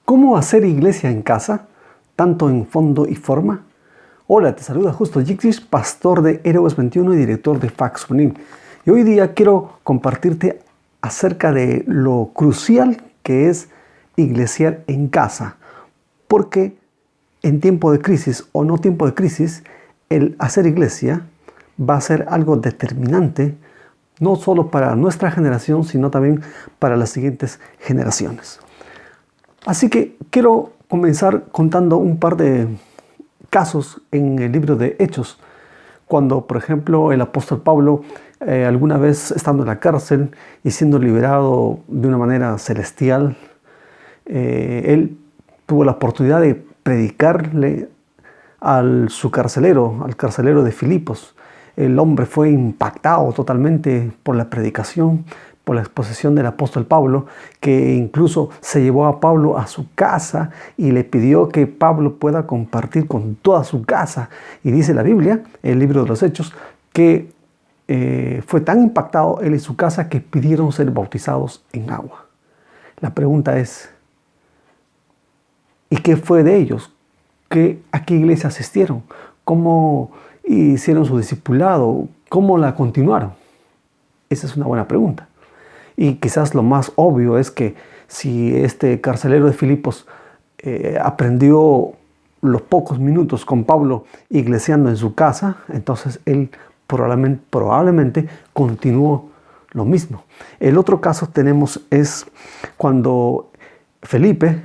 ¿Cómo hacer iglesia en casa, tanto en fondo y forma? Hola, te saluda Justo Yixis, pastor de Héroes 21 y director de Fax Juvenil. Y hoy día quiero compartirte acerca de lo crucial que es iglesiar en casa. Porque en tiempo de crisis o no tiempo de crisis, el hacer iglesia va a ser algo determinante, no solo para nuestra generación, sino también para las siguientes generaciones. Así que quiero comenzar contando un par de casos en el libro de Hechos, cuando, por ejemplo, el apóstol Pablo, alguna vez estando en la cárcel y siendo liberado de una manera celestial, él tuvo la oportunidad de predicarle al carcelero de Filipos. El hombre fue impactado totalmente por la predicación, por la exposición del apóstol Pablo, que incluso se llevó a Pablo a su casa y le pidió que Pablo pueda compartir con toda su casa. Y dice la Biblia, el libro de los Hechos, que fue tan impactado él y su casa que pidieron ser bautizados en agua. La pregunta es, ¿y qué fue de ellos? ¿A qué iglesia asistieron? ¿Cómo hicieron su discipulado? ¿Cómo la continuaron? Esa es una buena pregunta. Y quizás lo más obvio es que si este carcelero de Filipos aprendió los pocos minutos con Pablo iglesiando en su casa, entonces él probablemente continuó lo mismo. El otro caso tenemos es cuando Felipe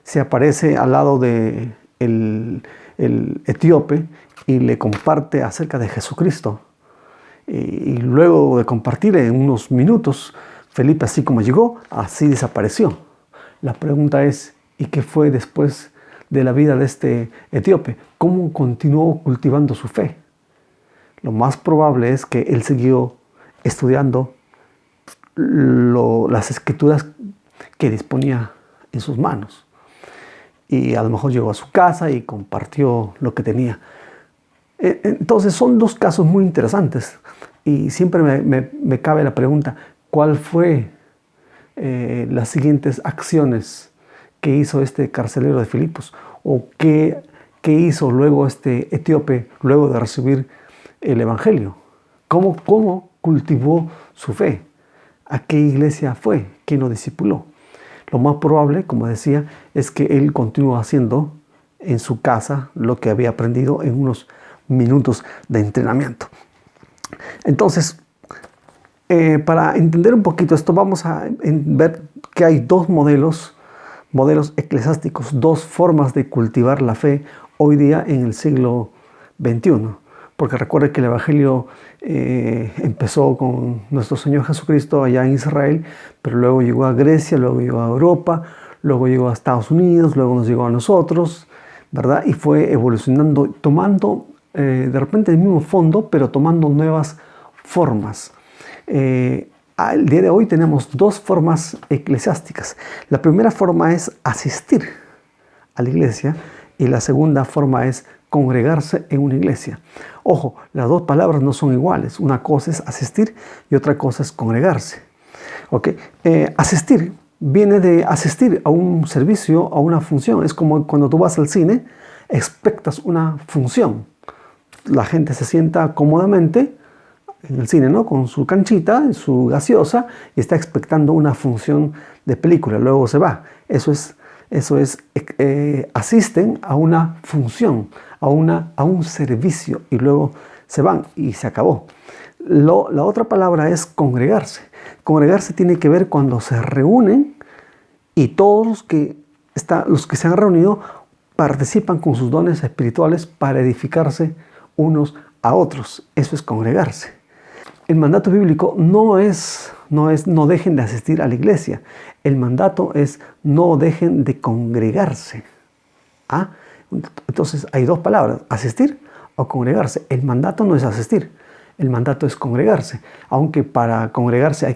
se aparece al lado de el etíope y le comparte acerca de Jesucristo. Y luego de compartir en unos minutos, Felipe, así como llegó, así desapareció. La pregunta es, ¿y qué fue después de la vida de este etíope? ¿Cómo continuó cultivando su fe? Lo más probable es que él siguió estudiando las escrituras que disponía en sus manos. Y a lo mejor llegó a su casa y compartió lo que tenía. Entonces son dos casos muy interesantes. Y siempre me cabe la pregunta, ¿cuál fue las siguientes acciones que hizo este carcelero de Filipos? ¿O qué hizo luego este etíope luego de recibir el evangelio? ¿Cómo cultivó su fe? ¿A qué iglesia fue? ¿Quién lo discipuló? Lo más probable, como decía, es que él continuó haciendo en su casa lo que había aprendido en unos minutos de entrenamiento. Entonces, para entender un poquito esto, vamos a ver que hay dos modelos eclesiásticos, dos formas de cultivar la fe hoy día en el siglo XXI. Porque recuerde que el Evangelio empezó con nuestro Señor Jesucristo allá en Israel, pero luego llegó a Grecia, luego llegó a Europa, luego llegó a Estados Unidos, luego nos llegó a nosotros, ¿verdad? Y fue evolucionando, tomando de repente el mismo fondo, pero tomando nuevas formas. Al día de hoy tenemos dos formas eclesiásticas. La primera forma es asistir a la iglesia y la segunda forma es congregarse en una iglesia. Ojo, las dos palabras no son iguales. Una cosa es asistir y otra cosa es congregarse. ¿Okay? Asistir viene de asistir a un servicio, a una función. Es como cuando tú vas al cine, expectas una función. La gente se sienta cómodamente en el cine, ¿no? Con su canchita, su gaseosa, y está expectando una función de película. Luego se va. Eso es asisten a una función, a un servicio, y luego se van y se acabó. La otra palabra es congregarse. Congregarse tiene que ver cuando se reúnen y todos los que se han reunido participan con sus dones espirituales para edificarse unos a otros. Eso es congregarse. El mandato bíblico no es no dejen de asistir a la iglesia. El mandato es no dejen de congregarse. ¿Ah? Entonces hay dos palabras, asistir o congregarse. El mandato no es asistir, el mandato es congregarse. Aunque para congregarse hay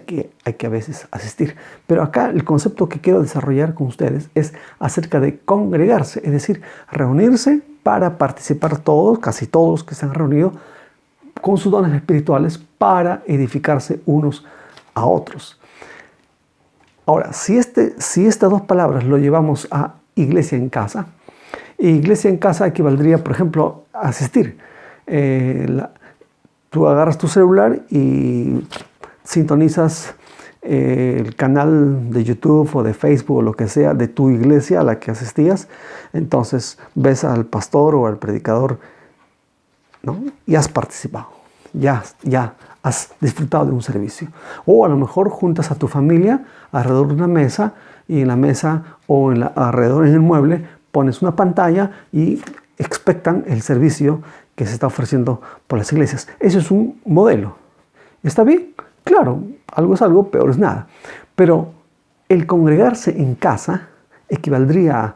que a veces asistir. Pero acá el concepto que quiero desarrollar con ustedes es acerca de congregarse. Es decir, reunirse para participar todos, casi todos que se han reunido, con sus dones espirituales para edificarse unos a otros. Ahora, si estas dos palabras lo llevamos a iglesia en casa. Iglesia en casa equivaldría, por ejemplo, a asistir. Tú agarras tu celular y sintonizas el canal de YouTube o de Facebook o lo que sea de tu iglesia a la que asistías. Entonces ves al pastor o al predicador, ¿no? Y has participado, ya has disfrutado de un servicio. O a lo mejor juntas a tu familia alrededor de una mesa y en la mesa o alrededor en el mueble pones una pantalla y expectan el servicio que se está ofreciendo por las iglesias. Eso es un modelo. ¿Está bien? Claro, algo es algo, peor es nada. Pero el congregarse en casa equivaldría a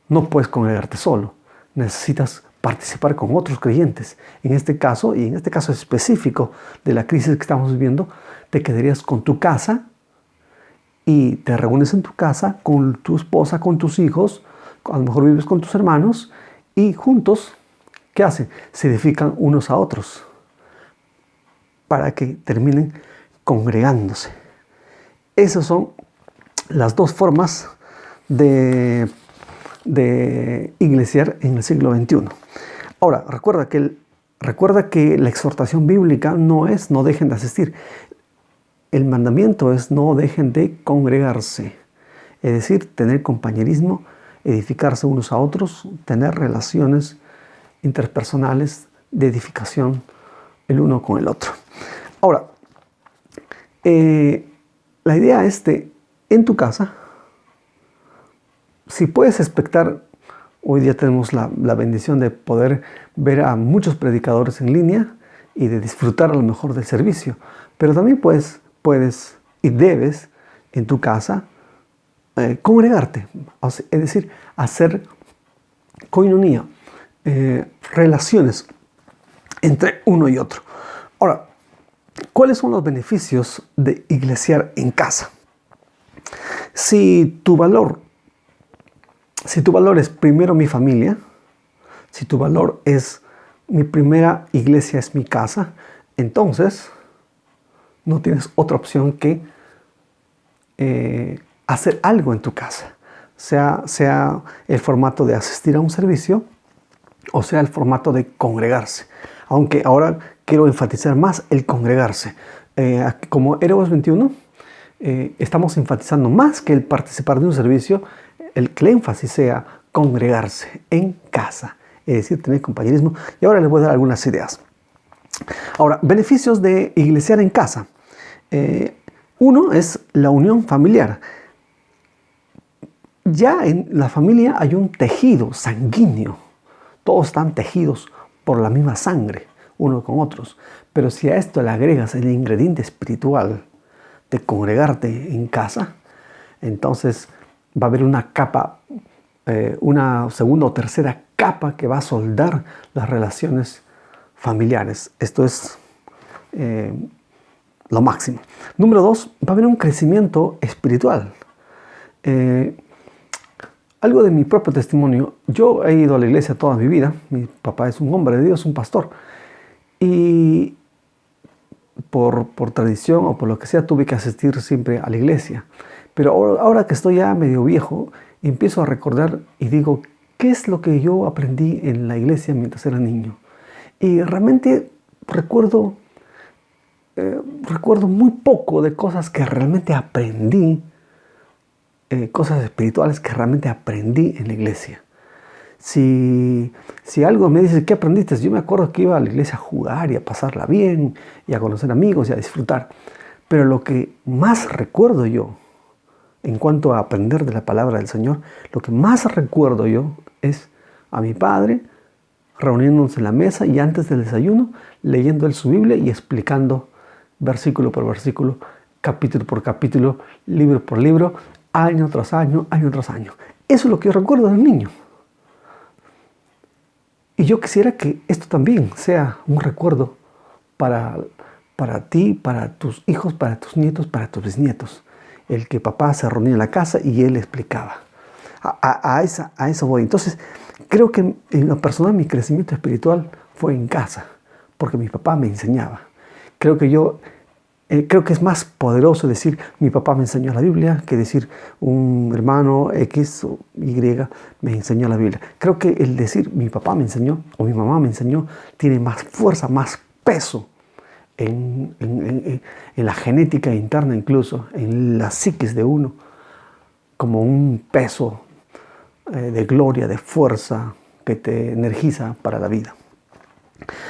no puedes congregarte solo. Necesitas participar con otros creyentes. En este caso, y en este caso específico de la crisis que estamos viviendo, te quedarías con tu casa y te reúnes en tu casa con tu esposa, con tus hijos, a lo mejor vives con tus hermanos y juntos, ¿qué hacen? Se edifican unos a otros para que terminen congregándose. Esas son las dos formas de iglesiar en el siglo XXI. Ahora, recuerda que la exhortación bíblica no es no dejen de asistir. El mandamiento es no dejen de congregarse. Es decir, tener compañerismo, edificarse unos a otros, tener relaciones interpersonales de edificación el uno con el otro. Ahora, la idea es en tu casa, si puedes expectar, hoy día tenemos la bendición de poder ver a muchos predicadores en línea y de disfrutar a lo mejor del servicio, pero también puedes y debes en tu casa congregarte, es decir, hacer koinonía, relaciones entre uno y otro. Ahora, ¿cuáles son los beneficios de iglesiar en casa? Si tu valor es primero mi familia, si tu valor es mi primera iglesia es mi casa, entonces no tienes otra opción que hacer algo en tu casa, sea el formato de asistir a un servicio o sea el formato de congregarse. Aunque ahora quiero enfatizar más el congregarse. Como Héroes 21, estamos enfatizando más que el participar de un servicio, que el énfasis sea congregarse en casa, es decir, tener compañerismo. Y ahora les voy a dar algunas ideas. Ahora, beneficios de iglesiar en casa. Uno es la unión familiar. Ya en la familia hay un tejido sanguíneo. Todos están tejidos por la misma sangre, unos con otros. Pero si a esto le agregas el ingrediente espiritual de congregarte en casa, entonces va a haber una capa, una segunda o tercera capa que va a soldar las relaciones familiares. Esto es lo máximo. Número 2, va a haber un crecimiento espiritual. Algo de mi propio testimonio. Yo he ido a la iglesia toda mi vida. Mi papá es un hombre de Dios, un pastor. Y por tradición o por lo que sea, tuve que asistir siempre a la iglesia. Pero ahora que estoy ya medio viejo, empiezo a recordar y digo, ¿qué es lo que yo aprendí en la iglesia mientras era niño? Y realmente recuerdo muy poco de cosas que realmente aprendí, cosas espirituales que realmente aprendí en la iglesia. Si algo me dice, ¿qué aprendiste? Yo me acuerdo que iba a la iglesia a jugar y a pasarla bien y a conocer amigos y a disfrutar. Pero lo que más recuerdo yo, en cuanto a aprender de la palabra del Señor, lo que más recuerdo yo es a mi padre reuniéndonos en la mesa y antes del desayuno leyendo él su Biblia y explicando versículo por versículo, capítulo por capítulo, libro por libro, año tras año, año tras año. Eso es lo que yo recuerdo del niño. Y yo quisiera que esto también sea un recuerdo para ti, para tus hijos, para tus nietos, para tus bisnietos. El que papá se reunía en la casa y él explicaba. A eso voy. Entonces, creo que en lo personal mi crecimiento espiritual fue en casa, porque mi papá me enseñaba. Creo que yo Creo que es más poderoso decir mi papá me enseñó la Biblia que decir un hermano X o Y me enseñó la Biblia. Creo que el decir mi papá me enseñó o mi mamá me enseñó tiene más fuerza, más peso en la genética interna, incluso en la psiquis de uno, como un peso de gloria, de fuerza que te energiza para la vida.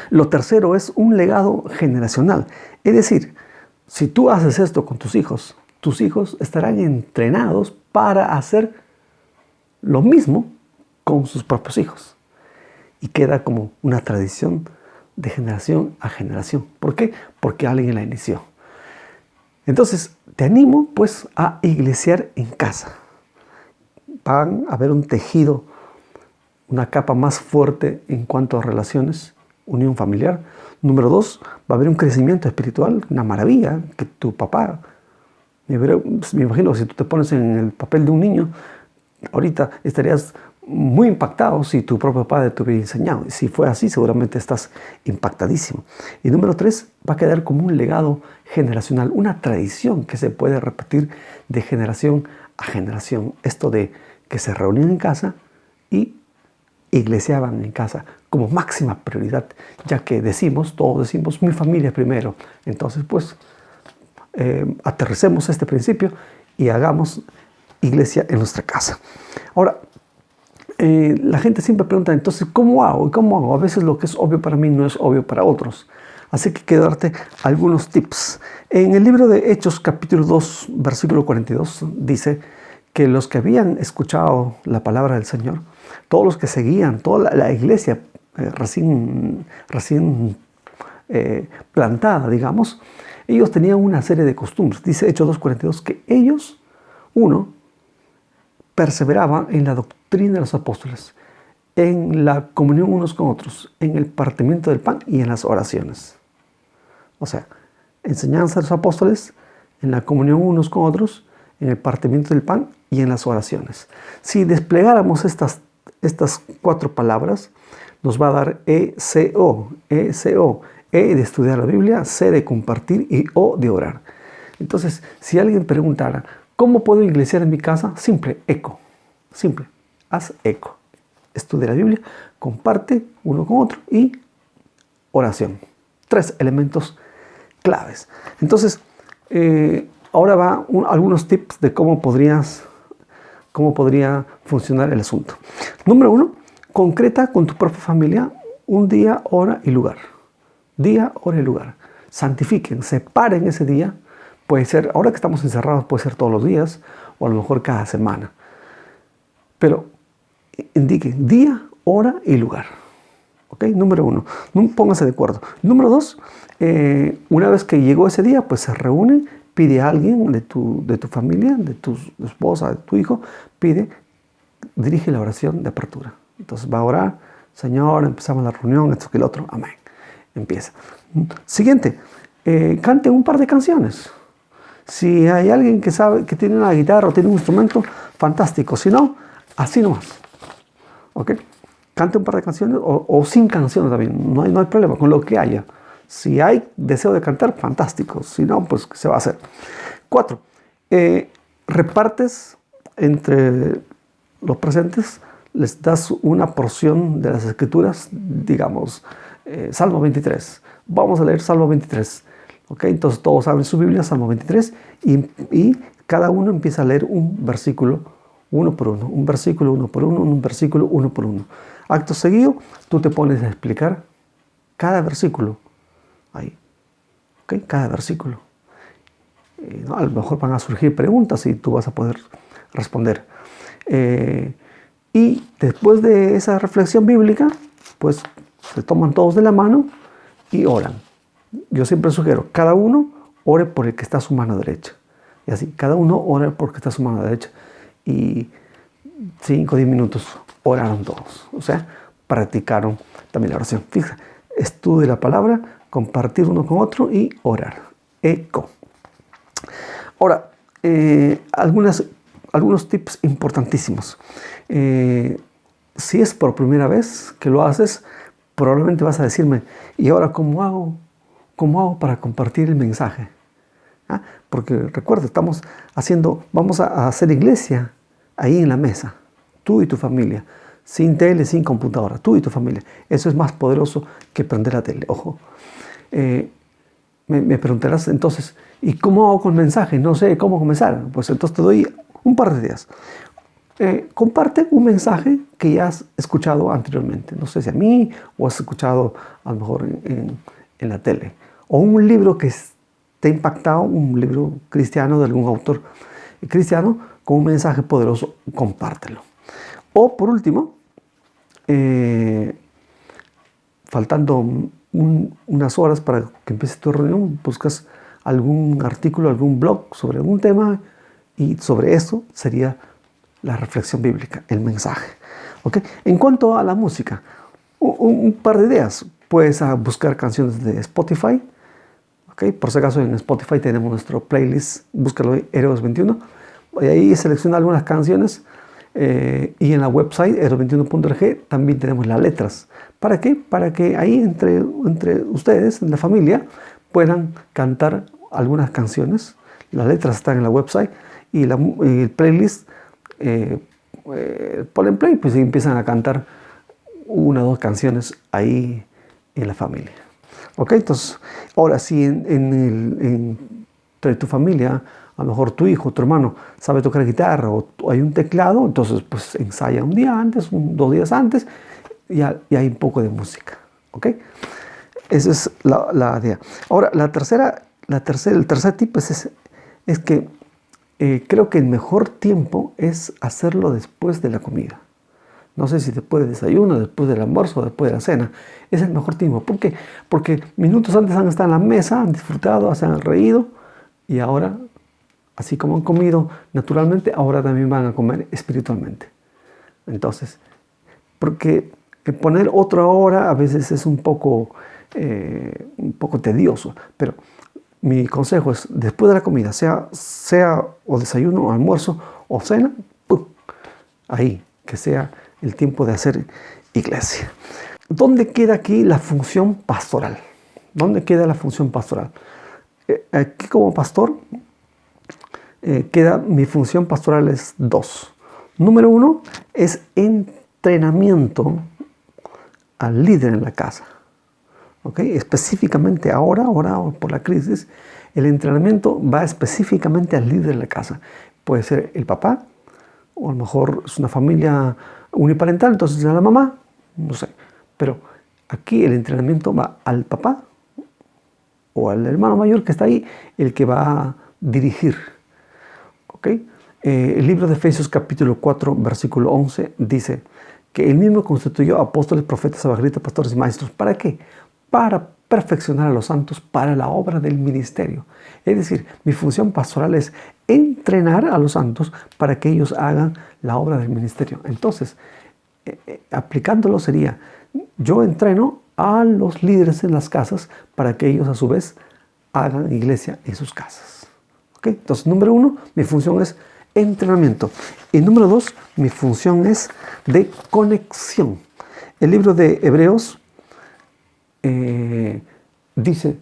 Lo tercero es un legado generacional. Es decir, si tú haces esto con tus hijos estarán entrenados para hacer lo mismo con sus propios hijos. Y queda como una tradición de generación a generación. ¿Por qué? Porque alguien la inició. Entonces, te animo pues a iglesiar en casa. Van a haber un tejido, una capa más fuerte en cuanto a relaciones, unión familiar. Número 2, va a haber un crecimiento espiritual, una maravilla, que tu papá, me imagino, si tú te pones en el papel de un niño, ahorita estarías muy impactado si tu propio padre te hubiera enseñado. Y si fue así, seguramente estás impactadísimo. Y número 3, va a quedar como un legado generacional, una tradición que se puede repetir de generación a generación. Esto de que se reunían en casa y iglesiaban en casa como máxima prioridad, ya que todos decimos, mi familia primero. Entonces, pues, aterricemos este principio y hagamos iglesia en nuestra casa. Ahora, la gente siempre pregunta, entonces, ¿cómo hago? ¿Cómo hago? A veces lo que es obvio para mí no es obvio para otros. Así que quiero darte algunos tips. En el libro de Hechos, capítulo 2, versículo 42, dice que los que habían escuchado la palabra del Señor, todos los que seguían, toda la iglesia recién plantada, digamos, ellos tenían una serie de costumbres. Dice Hechos 2:42 que ellos, perseveraban en la doctrina de los apóstoles, en la comunión unos con otros, en el partimiento del pan y en las oraciones. O sea, enseñanza de los apóstoles, en la comunión unos con otros, en el partimiento del pan y en las oraciones. Si desplegáramos estas 4 palabras, nos va a dar ECO, ECO, E de estudiar la Biblia, C de compartir y O de orar. Entonces, si alguien preguntara, ¿cómo puedo iglesiar en mi casa? Simple, eco. Simple, haz eco. Estudia la Biblia, comparte uno con otro y oración. 3 elementos claves. Entonces, ahora va algunos tips de cómo podría funcionar el asunto. Número 1, concreta con tu propia familia un día, hora y lugar. Día, hora y lugar. Santifiquen, separen ese día. Puede ser, ahora que estamos encerrados, puede ser todos los días o a lo mejor cada semana. Pero indiquen día, hora y lugar. ¿Ok? Número 1, pónganse de acuerdo. Número 2, una vez que llegó ese día, pues se reúne, pide a alguien de tu familia, de tu esposa, de tu hijo, dirige la oración de apertura. Entonces va a orar, Señor, empezamos la reunión, esto que el otro, amén. Empieza. Siguiente, cante un par de canciones. Si hay alguien que sabe, que tiene una guitarra o tiene un instrumento, fantástico. Si no, así nomás. ¿Ok? Cante un par de canciones o sin canciones también. No hay problema con lo que haya. Si hay deseo de cantar, fantástico. Si no, pues ¿qué se va a hacer? 4. Repartes entre los presentes, les das una porción de las escrituras, digamos, Salmo 23. Vamos a leer Salmo 23. ¿Okay? Entonces todos abren su Biblia, Salmo 23, y cada uno empieza a leer un versículo uno por uno, un versículo uno por uno, un versículo uno por uno. Acto seguido, tú te pones a explicar cada versículo. Ahí. ¿Okay? Cada versículo. ¿No? A lo mejor van a surgir preguntas y tú vas a poder responder. Y después de esa reflexión bíblica, pues se toman todos de la mano y oran. Yo siempre sugiero, cada uno ore por el que está a su mano derecha. Y así, cada uno ore por el que está a su mano derecha. Y 5 o 10 minutos oraron todos. O sea, practicaron también la oración. Fíjate, estudio la palabra, compartir uno con otro y orar. Eco. Ahora, algunos tips importantísimos. Si es por primera vez que lo haces, probablemente vas a decirme, ¿y ahora cómo hago para compartir el mensaje? ¿ah? Porque recuerda, vamos a hacer iglesia ahí en la mesa, tú y tu familia, sin tele, sin computadora, tú y tu familia. Eso es más poderoso que prender la tele, ojo. Me preguntarás entonces, ¿y cómo hago con mensaje? No sé cómo comenzar. Pues entonces te doy un par de ideas. Comparte un mensaje que ya has escuchado anteriormente. No sé si a mí o has escuchado a lo mejor en la tele. O un libro que te ha impactado, un libro cristiano de algún autor cristiano con un mensaje poderoso, compártelo. O por último, faltando unas horas para que empiece tu reunión, buscas algún artículo, algún blog sobre algún tema y sobre eso sería la reflexión bíblica, el mensaje. ¿Okay? En cuanto a la música, un par de ideas. Puedes buscar canciones de Spotify. ¿Okay? Por si acaso en Spotify tenemos nuestro playlist, búscalo ahí, Héroes 21. Y ahí selecciona algunas canciones. Y en la website héroes21.org también tenemos las letras. ¿Para qué? Para que ahí entre ustedes, en la familia, puedan cantar algunas canciones. Las letras están en la website y el playlist ponen play, pues y empiezan a cantar una o dos canciones ahí en la familia. ¿Ok? Entonces, ahora si entre tu familia, a lo mejor tu hijo, tu hermano sabe tocar guitarra o hay un teclado, entonces pues ensaya un día antes, 2 días antes y hay un poco de música. ¿Ok? Esa es la idea. Ahora, el tercer tip es que creo que el mejor tiempo es hacerlo después de la comida. No sé si después del desayuno, después del almuerzo, después de la cena. Es el mejor tiempo. ¿Por qué? Porque minutos antes han estado en la mesa, han disfrutado, se han reído y ahora, así como han comido naturalmente, ahora también van a comer espiritualmente. Entonces, porque poner otra hora a veces es un poco tedioso, pero mi consejo es, después de la comida, sea o desayuno, o almuerzo, o cena, ¡pum! Ahí, que sea el tiempo de hacer iglesia. ¿Dónde queda aquí la función pastoral? ¿Dónde queda la función pastoral? Aquí como pastor, mi función pastoral es 2. Número 1 es entrenamiento al líder en la casa. ¿Okay? Específicamente ahora por la crisis, el entrenamiento va específicamente al líder de la casa. Puede ser el papá, o a lo mejor es una familia uniparental, entonces a la mamá, no sé. Pero aquí el entrenamiento va al papá o al hermano mayor que está ahí, el que va a dirigir. ¿Okay? El libro de Efesios capítulo 4, versículo 11 dice que él mismo constituyó apóstoles, profetas, evangeliistas, pastores y maestros. ¿Para qué? Para perfeccionar a los santos para la obra del ministerio. Es decir, mi función pastoral es entrenar a los santos para que ellos hagan la obra del ministerio. Entonces, aplicándolo sería, yo entreno a los líderes en las casas para que ellos a su vez hagan iglesia en sus casas. ¿Okay? Entonces, número 1, mi función es entrenamiento. Y número 2, mi función es de conexión. El libro de Hebreos dice,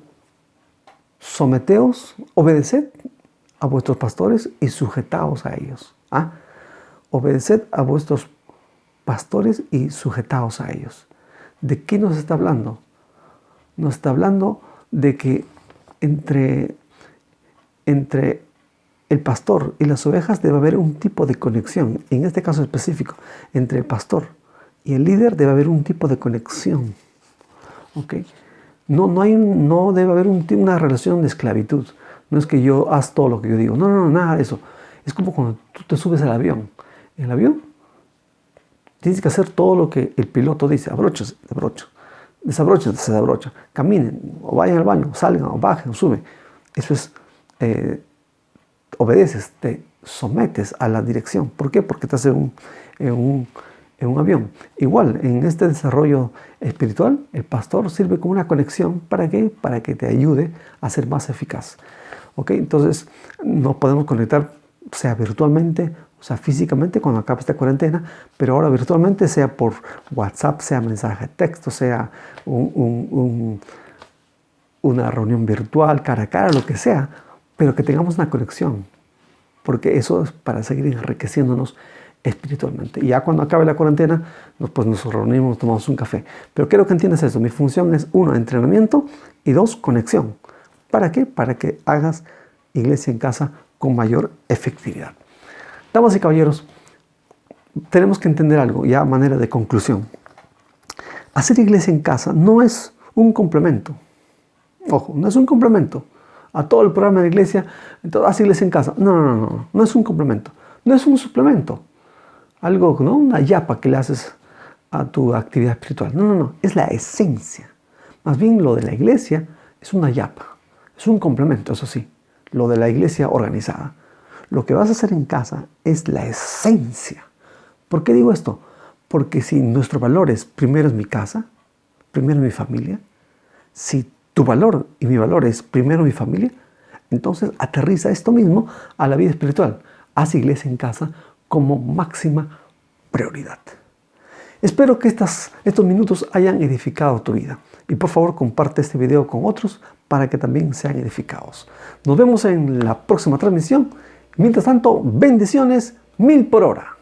someteos, obedeced a vuestros pastores y sujetaos a ellos. ¿Ah? Obedeced a vuestros pastores y sujetaos a ellos. ¿De qué nos está hablando? Nos está hablando de que entre el pastor y las ovejas debe haber un tipo de conexión. En este caso específico, entre el pastor y el líder debe haber un tipo de conexión. ¿Okay? No debe haber una relación de esclavitud. No es que yo haz todo lo que yo digo. No, nada de eso. Es como cuando tú te subes al avión. En el avión tienes que hacer todo lo que el piloto dice. Abróchase, abrocha. Desabrocha, se desabrocha. Caminen, o vayan al baño, o salgan, o bajen, o suben. Eso es, obedeces, te sometes a la dirección. ¿Por qué? Porque estás en un avión. Igual, en este desarrollo espiritual, el pastor sirve como una conexión. ¿Para qué? Para que te ayude a ser más eficaz. ¿Ok? Entonces, nos podemos conectar, sea virtualmente, o sea físicamente, cuando acabe esta cuarentena, pero ahora virtualmente, sea por WhatsApp, sea mensaje de texto, sea una reunión virtual, cara a cara, lo que sea. pero que tengamos una conexión, porque eso es para seguir enriqueciéndonos espiritualmente. Y ya cuando acabe la cuarentena, pues nos reunimos, tomamos un café. Pero quiero que entiendas eso. Mi función es, 1, entrenamiento, y 2, conexión. ¿Para qué? Para que hagas iglesia en casa con mayor efectividad. Damas y caballeros, tenemos que entender algo, ya a manera de conclusión. Hacer iglesia en casa no es un complemento. Ojo, no es un complemento a todo el programa de iglesia. Entonces, haz iglesia en casa. No es un complemento. No es un suplemento. Algo, ¿no? Una yapa que le haces a tu actividad espiritual. No. Es la esencia. Más bien lo de la iglesia es una yapa. Es un complemento, eso sí. Lo de la iglesia organizada. Lo que vas a hacer en casa es la esencia. ¿Por qué digo esto? Porque si nuestro valor es primero es mi casa, primero mi familia, si tu valor y mi valor es primero mi familia, entonces aterriza esto mismo a la vida espiritual. Haz iglesia en casa como máxima prioridad. Espero que estos minutos hayan edificado tu vida. Y por favor comparte este video con otros para que también sean edificados. Nos vemos en la próxima transmisión. Mientras tanto, bendiciones 1000 por hora.